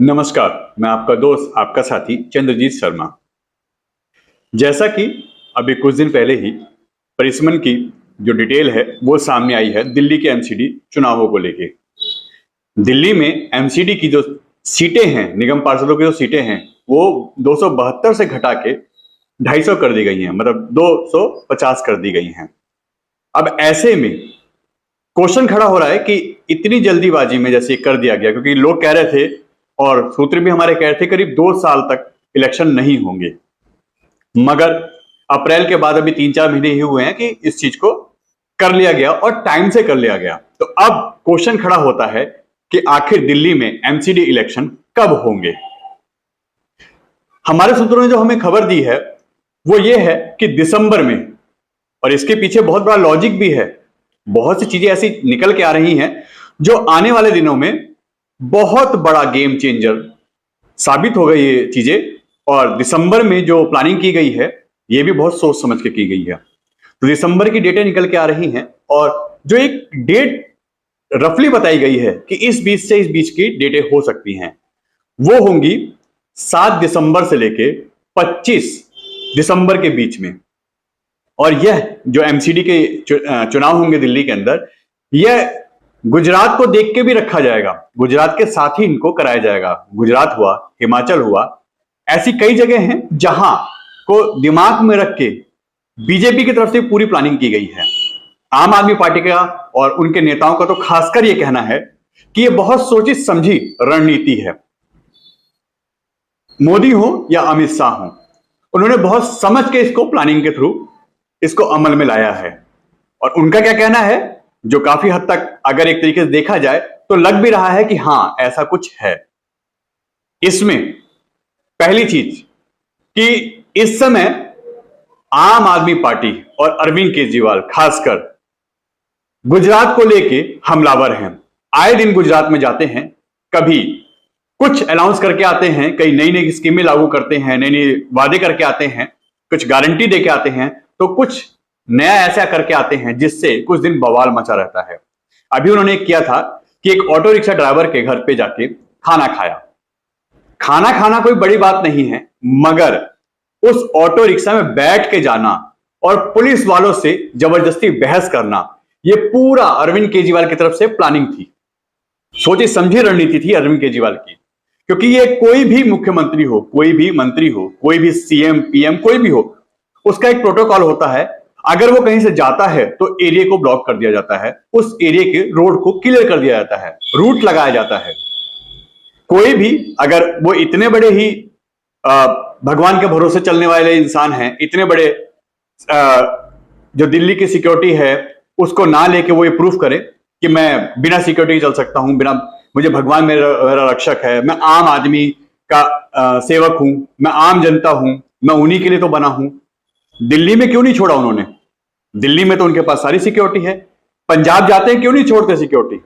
नमस्कार, मैं आपका दोस्त, आपका साथी चंद्रजीत शर्मा। जैसा कि अभी कुछ दिन पहले ही परिसमन की जो डिटेल है वो सामने आई है दिल्ली के एमसीडी चुनावों को लेके। दिल्ली में एमसीडी की जो सीटें हैं, निगम पार्षदों की जो सीटें हैं, वो 272 से घटा के 250 कर दी गई हैं, मतलब 250 कर दी गई हैं। अब ऐसे में क्वेश्चन खड़ा हो रहा है कि इतनी जल्दीबाजी में जैसे कर दिया गया, क्योंकि लोग कह रहे थे और सूत्र भी हमारे कह रहे थे करीब 2 साल तक इलेक्शन नहीं होंगे, मगर अप्रैल के बाद अभी 3-4 महीने ही हुए हैं कि इस चीज को कर लिया गया और टाइम से कर लिया गया। तो अब क्वेश्चन खड़ा होता है कि आखिर दिल्ली में एमसीडी इलेक्शन कब होंगे। हमारे सूत्रों ने जो हमें खबर दी है वो ये है कि दिसंबर में, और इसके पीछे बहुत बड़ा लॉजिक भी है। बहुत सी चीजें ऐसी निकल के आ रही हैं जो आने वाले दिनों में बहुत बड़ा गेम चेंजर साबित हो गई ये चीजें, और दिसंबर में जो प्लानिंग की गई है ये भी बहुत सोच समझ के की गई है। तो दिसंबर की डेटें निकल के आ रही हैं और जो एक डेट रफली बताई गई है कि इस बीच से इस बीच की डेटें हो सकती हैं, वो होंगी 7 दिसंबर से लेके 25 दिसंबर के बीच में। और यह जो एमसीडी के चुनाव होंगे दिल्ली के अंदर, यह गुजरात को देख के भी रखा जाएगा, गुजरात के साथ ही इनको कराया जाएगा। गुजरात हुआ, हिमाचल हुआ, ऐसी कई जगह हैं जहां को दिमाग में रख के बीजेपी की तरफ से पूरी प्लानिंग की गई है। आम आदमी पार्टी का और उनके नेताओं का तो खासकर यह कहना है कि यह बहुत सोची समझी रणनीति है। मोदी हो या अमित शाह हो, उन्होंने बहुत समझ के इसको प्लानिंग के थ्रू इसको अमल में लाया है। और उनका क्या कहना है, जो काफी हद तक अगर एक तरीके से देखा जाए तो लग भी रहा है कि हां ऐसा कुछ है। इसमें पहली चीज कि इस समय आम आदमी पार्टी और अरविंद केजरीवाल खासकर गुजरात को लेके हमलावर हैं। आए दिन गुजरात में जाते हैं, कभी कुछ अनाउंस करके आते हैं, कई नई नई स्कीमें लागू करते हैं, नई नई वादे करके आते हैं, कुछ गारंटी देके आते हैं, तो कुछ नया ऐसा करके आते हैं जिससे कुछ दिन बवाल मचा रहता है। अभी उन्होंने किया था कि एक ऑटो रिक्शा ड्राइवर के घर पे जाके खाना खाया। खाना खाना कोई बड़ी बात नहीं है, मगर उस ऑटो रिक्शा में बैठ के जाना और पुलिस वालों से जबरदस्ती बहस करना, यह पूरा अरविंद केजरीवाल की तरफ से प्लानिंग थी, सोची समझी रणनीति थी अरविंद केजरीवाल की। क्योंकि ये कोई भी मुख्यमंत्री हो, कोई भी मंत्री हो, कोई भी सीएम पीएम कोई भी हो, उसका एक प्रोटोकॉल होता है। अगर वो कहीं से जाता है तो एरिया को ब्लॉक कर दिया जाता है, उस एरिया के रोड को क्लियर कर दिया जाता है, रूट लगाया जाता है। कोई भी अगर वो इतने बड़े ही भगवान के भरोसे चलने वाले इंसान हैं, इतने बड़े जो दिल्ली की सिक्योरिटी है उसको ना लेके वो ये प्रूफ करे कि मैं बिना सिक्योरिटी चल सकता हूं, बिना, मुझे भगवान मेरा रक्षक है, मैं आम आदमी का सेवक हूं, मैं आम जनता हूं, मैं उन्हीं के लिए तो बना हूं। दिल्ली में क्यों नहीं छोड़ा उन्होंने? दिल्ली में तो उनके पास सारी सिक्योरिटी है। पंजाब जाते हैं, क्यों नहीं छोड़ते सिक्योरिटी?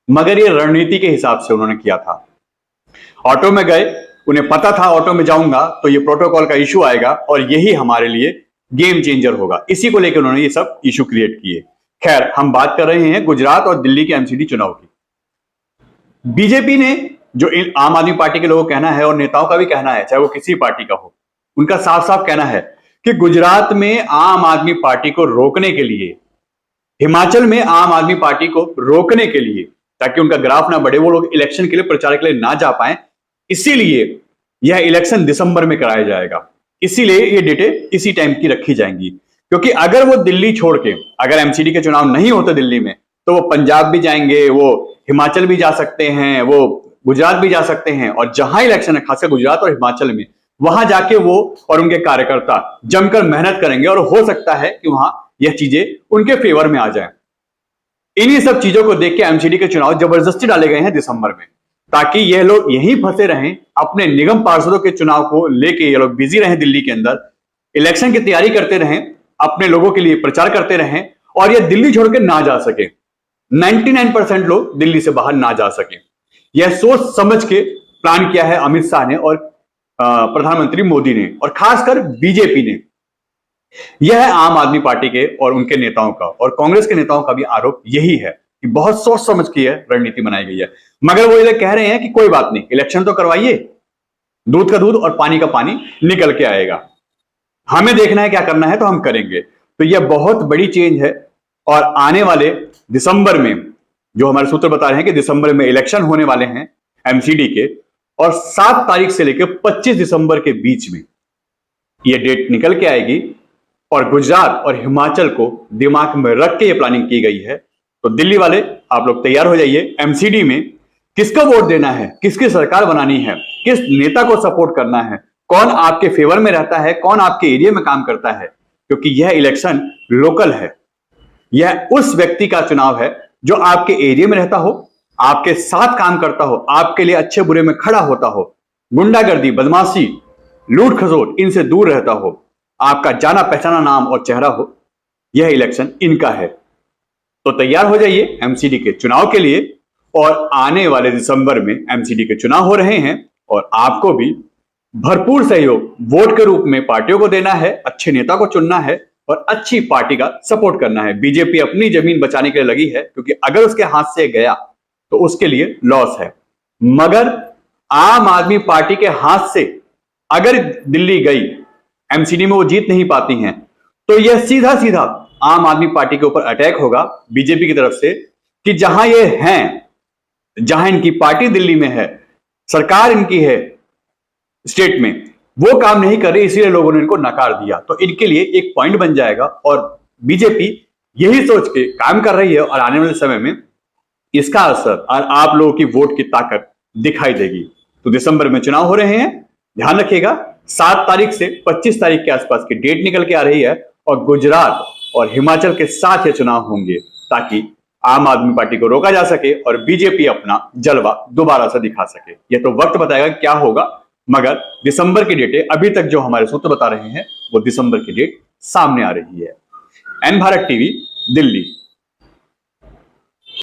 मगर ये रणनीति के हिसाब से उन्होंने किया था। ऑटो में गए, उन्हें पता था ऑटो में जाऊंगा तो ये प्रोटोकॉल का इशू आएगा और यही हमारे लिए गेम चेंजर होगा। इसी को लेकर उन्होंने ये सब इशू क्रिएट किए। खैर, हम बात कर रहे हैं गुजरात और दिल्ली के एमसीडी चुनाव की। बीजेपी ने, जो आम आदमी पार्टी के लोगों का कहना है और नेताओं का भी कहना है, चाहे वो किसी पार्टी का हो, उनका साफ साफ कहना है कि गुजरात में आम आदमी पार्टी को रोकने के लिए, हिमाचल में आम आदमी पार्टी को रोकने के लिए, ताकि उनका ग्राफ ना बढ़े, वो लोग इलेक्शन के लिए, प्रचार के लिए ना जा पाए, इसीलिए यह इलेक्शन दिसंबर में कराया जाएगा। इसीलिए ये डेटें इसी टाइम की रखी जाएंगी। क्योंकि अगर वो दिल्ली छोड़ के, अगर एमसीडी के चुनाव नहीं होते दिल्ली में, तो वो पंजाब भी जाएंगे, वो हिमाचल भी जा सकते हैं, वो गुजरात भी जा सकते हैं, और जहां इलेक्शन है खासकर गुजरात और हिमाचल में, वहां जाके वो और उनके कार्यकर्ता जमकर मेहनत करेंगे और हो सकता है कि वहां यह चीजें उनके फेवर में आ जाएं। इन्हीं सब चीजों को देख के एमसीडी के चुनाव जबरदस्ती डाले गए हैं दिसंबर में, ताकि ये लोग यहीं फंसे रहें, अपने निगम पार्षदों के चुनाव को लेके ये लोग बिजी रहें, दिल्ली के अंदर इलेक्शन की तैयारी करते रहें, अपने लोगों के लिए प्रचार करते रहें, और ये दिल्ली छोड़ के ना जा सके। 99% लोग दिल्ली से बाहर ना जा सके। यह सोच समझ के प्लान किया है अमित शाह ने और प्रधानमंत्री मोदी ने, और खासकर बीजेपी ने। यह है आम आदमी पार्टी के और उनके नेताओं का, और कांग्रेस के नेताओं का भी आरोप यही है कि बहुत सोच समझ की है रणनीति बनाई गई है। मगर वो ये कह रहे हैं कि कोई बात नहीं, इलेक्शन तो करवाइए, दूध का दूध और पानी का पानी निकल के आएगा, हमें देखना है क्या करना है तो हम करेंगे। तो यह बहुत बड़ी चेंज है। और आने वाले दिसंबर में, जो हमारे सूत्र बता रहे हैं कि दिसंबर में इलेक्शन होने वाले हैं एमसीडी के, और 7 तारीख से लेकर 25 दिसंबर के बीच में यह डेट निकल के आएगी। और गुजरात और हिमाचल को दिमाग में रख के यह प्लानिंग की गई है। तो दिल्ली वाले आप लोग तैयार हो जाइए, एमसीडी में किसको वोट देना है, किसकी सरकार बनानी है, किस नेता को सपोर्ट करना है, कौन आपके फेवर में रहता है, कौन आपके एरिया में काम करता है, क्योंकि यह इलेक्शन लोकल है। यह उस व्यक्ति का चुनाव है जो आपके एरिया में रहता हो, आपके साथ काम करता हो, आपके लिए अच्छे बुरे में खड़ा होता हो, गुंडागर्दी, बदमाशी, लूट खसोट इनसे दूर रहता हो, आपका जाना पहचाना नाम और चेहरा हो। यह इलेक्शन इनका है। तो तैयार हो जाइए एमसीडी के चुनाव के लिए। और आने वाले दिसंबर में एमसीडी के चुनाव हो रहे हैं और आपको भी भरपूर सहयोग वोट के रूप में पार्टियों को देना है, अच्छे नेता को चुनना है और अच्छी पार्टी का सपोर्ट करना है। बीजेपी अपनी जमीन बचाने के लिए लगी है, क्योंकि अगर उसके हाथ से गया तो उसके लिए लॉस है। मगर आम आदमी पार्टी के हाथ से अगर दिल्ली गई, एमसीडी में वो जीत नहीं पाती हैं, तो यह सीधा सीधा आम आदमी पार्टी के ऊपर अटैक होगा बीजेपी की तरफ से कि जहां ये हैं, जहां इनकी पार्टी दिल्ली में है, सरकार इनकी है स्टेट में, वो काम नहीं कर रही, इसीलिए लोगों ने इनको नकार दिया। तो इनके लिए एक पॉइंट बन जाएगा और बीजेपी यही सोच के काम कर रही है और आने वाले समय में इसका असर और आप लोगों की वोट की ताकत दिखाई देगी। तो दिसंबर में चुनाव हो रहे हैं, ध्यान रखिएगा। 7 तारीख से 25 तारीख के आसपास की डेट निकल के आ रही है और गुजरात और हिमाचल के साथ ये चुनाव होंगे, ताकि आम आदमी पार्टी को रोका जा सके और बीजेपी अपना जलवा दोबारा से दिखा सके। ये तो वक्त बताएगा क्या होगा, मगर दिसंबर की डेटें अभी तक जो हमारे सूत्र बता रहे हैं वो दिसंबर की डेट सामने आ रही है। एन भारत टीवी, दिल्ली।